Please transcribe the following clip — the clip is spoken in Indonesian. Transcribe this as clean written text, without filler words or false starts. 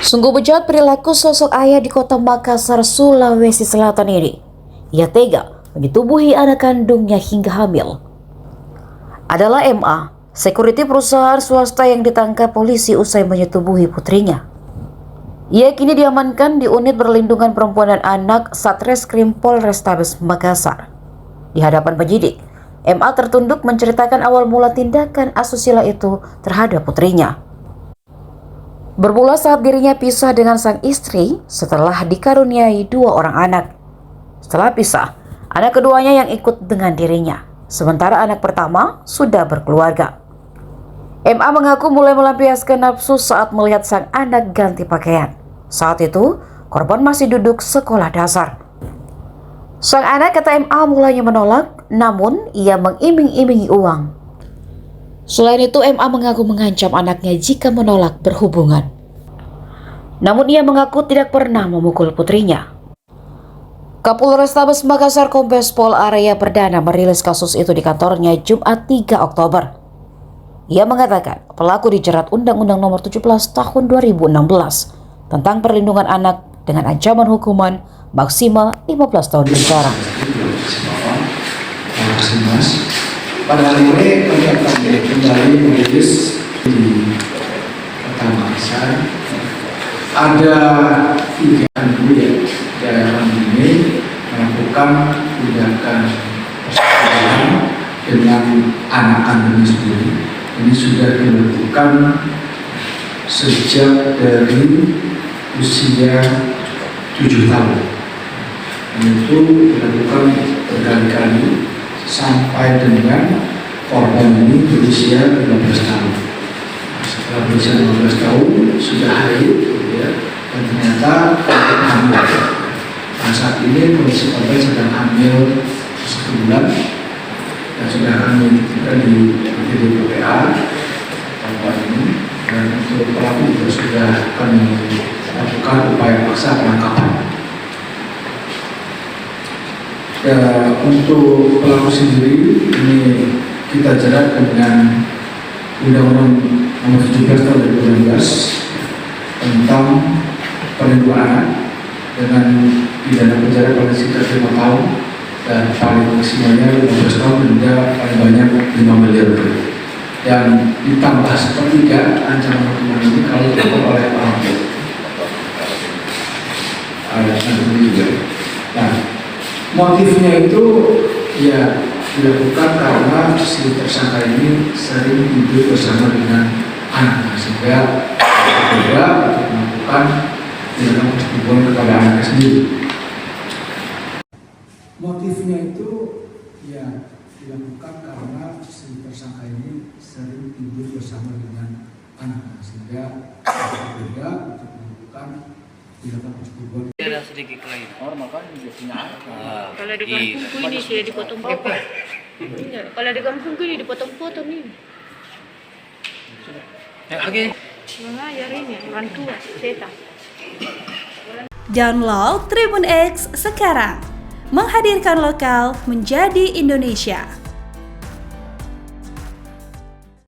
Sungguh bejat perilaku sosok ayah di kota Makassar, Sulawesi Selatan ini. Ia tega menyetubuhi anak kandungnya hingga hamil. Adalah MA, security perusahaan swasta yang ditangkap polisi usai menyetubuhi putrinya. Ia kini diamankan di unit perlindungan perempuan dan anak Satreskrim Polrestabes Makassar. Di hadapan penyidik, MA tertunduk menceritakan awal mula tindakan asusila itu terhadap putrinya. Bermula saat dirinya pisah dengan sang istri setelah dikaruniai 2 orang anak. Setelah pisah, anak keduanya yang ikut dengan dirinya, sementara anak pertama sudah berkeluarga. MA mengaku mulai melampiaskan nafsu saat melihat sang anak ganti pakaian. Saat itu, korban masih duduk sekolah dasar. Sang anak, kata MA, mulanya menolak, namun ia mengiming-imingi uang. Selain itu, MA mengaku mengancam anaknya jika menolak berhubungan. Namun ia mengaku tidak pernah memukul putrinya. Kapolrestabes Makassar Kombes Pol Arya Perdana merilis kasus itu di kantornya Jumat 3 Oktober. Ia mengatakan pelaku dijerat Undang-Undang Nomor 17 Tahun 2016 tentang perlindungan anak dengan ancaman hukuman maksimal 15 tahun penjara. Pada hari ini kami akan kembali merilis di Kota Makassar. Ada 3 kandidat dalam ini melakukan tindakan persetubuhan dengan anak kandungnya sendiri. Ini sudah dilakukan sejak dari usia 7 tahun. Itu dilakukan berkali-kali sampai dengan korban ini berusia 15 tahun. Setelah berusia 15 tahun sudah haid, ya, dan ternyata hamil. Nah, saat ini kondisi korban sedang hamil 1 bulan dan sudah kami kita di PPA korban ini, dan untuk pelaku juga sudah kami lakukan upaya paksa penangkapan. Ya, untuk pelaku sendiri ini kita jerat dengan Undang-Undang Nomor 17 Tahun 2016 tentang perlindungan anak dengan pidana penjara paling singkat 5 tahun dan paling maksimalnya 15 tahun, denda paling banyak 5 miliar rupiah. Dan ditambah sepertiga ancaman hukuman ini kalau dilakukan oleh orang tua. Nah, motifnya itu ya dilakukan karena si tersangka ini sering tidur bersama dengan anak, sehingga berbeda untuk melakukan tindakan persetubuhan kepada anaknya sendiri. Motifnya itu ya dilakukan karena si tersangka ini sering tidur bersama dengan anak, sehingga berbeda untuk melakukan tindakan persetubuhan. Ada sedikit lain. Normal kan juga punya anak. Kalau di kampungku ini sudah dipotong-potong. Iya, kalau di kampungku ini dipotong-potong ini. Oke. Mengajar ini orang tua, seta. Download Tribun X sekarang. Menghadirkan lokal menjadi Indonesia.